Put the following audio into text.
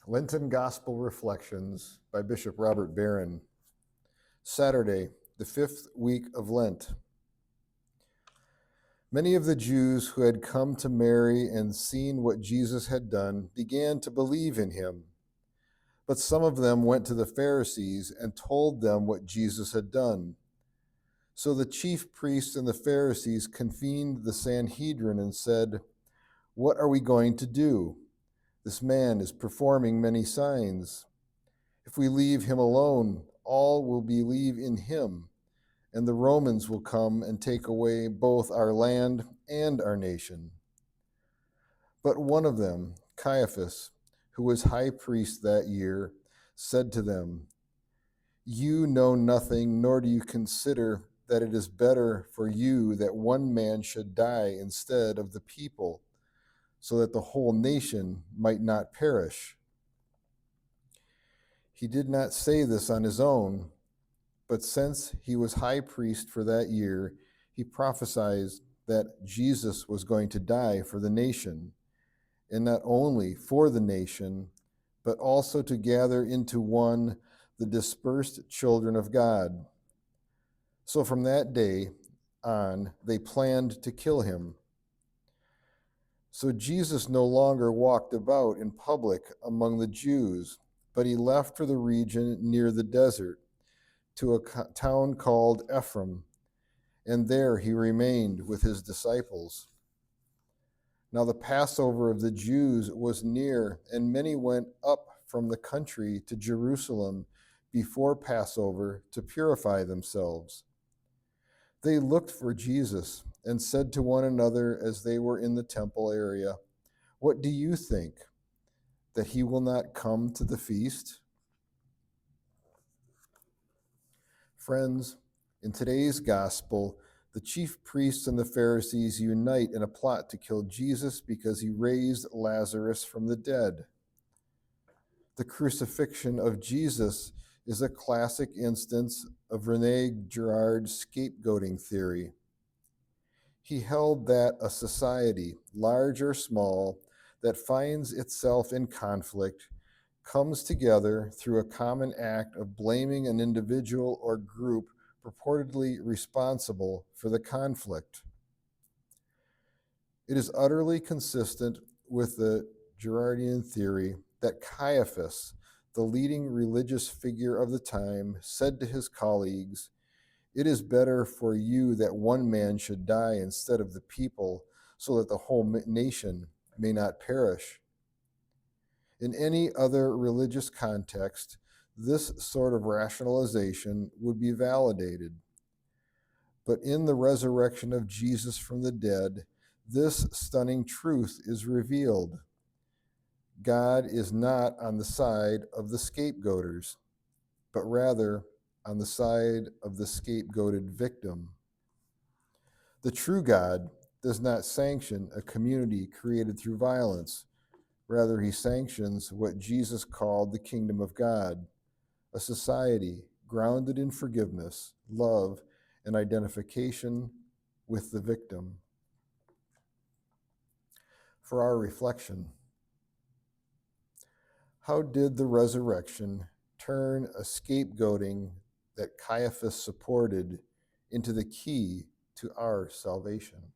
Lenten Gospel Reflections by Bishop Barron. Saturday, the 5th week of Lent. Many of the Jews who had come to Mary and seen what Jesus had done began to believe in him. But some of them went to the Pharisees and told them what Jesus had done. So the chief priests and the Pharisees convened the Sanhedrin and said, "What are we going to do? This man is performing many signs. If we leave him alone, all will believe in him, and the Romans will come and take away both our land and our nation." But one of them, Caiaphas, who was high priest that year, said to them, "You know nothing, nor do you consider that it is better for you that one man should die instead of the people, so that the whole nation might not perish." He did not say this on his own, but since he was high priest for that year, he prophesied that Jesus was going to die for the nation, and not only for the nation, but also to gather into one the dispersed children of God. So from that day on, they planned to kill him. So Jesus no longer walked about in public among the Jews, but he left for the region near the desert, to a town called Ephraim, and there he remained with his disciples. Now the Passover of the Jews was near, and many went up from the country to Jerusalem before Passover to purify themselves. They looked for Jesus and said to one another as they were in the temple area, "What do you think? That he will not come to the feast?" Friends, in today's gospel, the chief priests and the Pharisees unite in a plot to kill Jesus because he raised Lazarus from the dead. The crucifixion of Jesus is a classic instance of René Girard's scapegoating theory. He held that a society, large or small, that finds itself in conflict comes together through a common act of blaming an individual or group purportedly responsible for the conflict. It is utterly consistent with the Girardian theory that Caiaphas, the leading religious figure of the time, said to his colleagues, "It is better for you that one man should die instead of the people, so that the whole nation may not perish." In any other religious context, this sort of rationalization would be validated. But in the resurrection of Jesus from the dead, this stunning truth is revealed. God is not on the side of the scapegoaters, but rather on the side of the scapegoated victim. The true God does not sanction a community created through violence. Rather, he sanctions what Jesus called the kingdom of God, a society grounded in forgiveness, love, and identification with the victim. For our reflection, how did the resurrection turn a scapegoating that Caiaphas supported into the key to our salvation?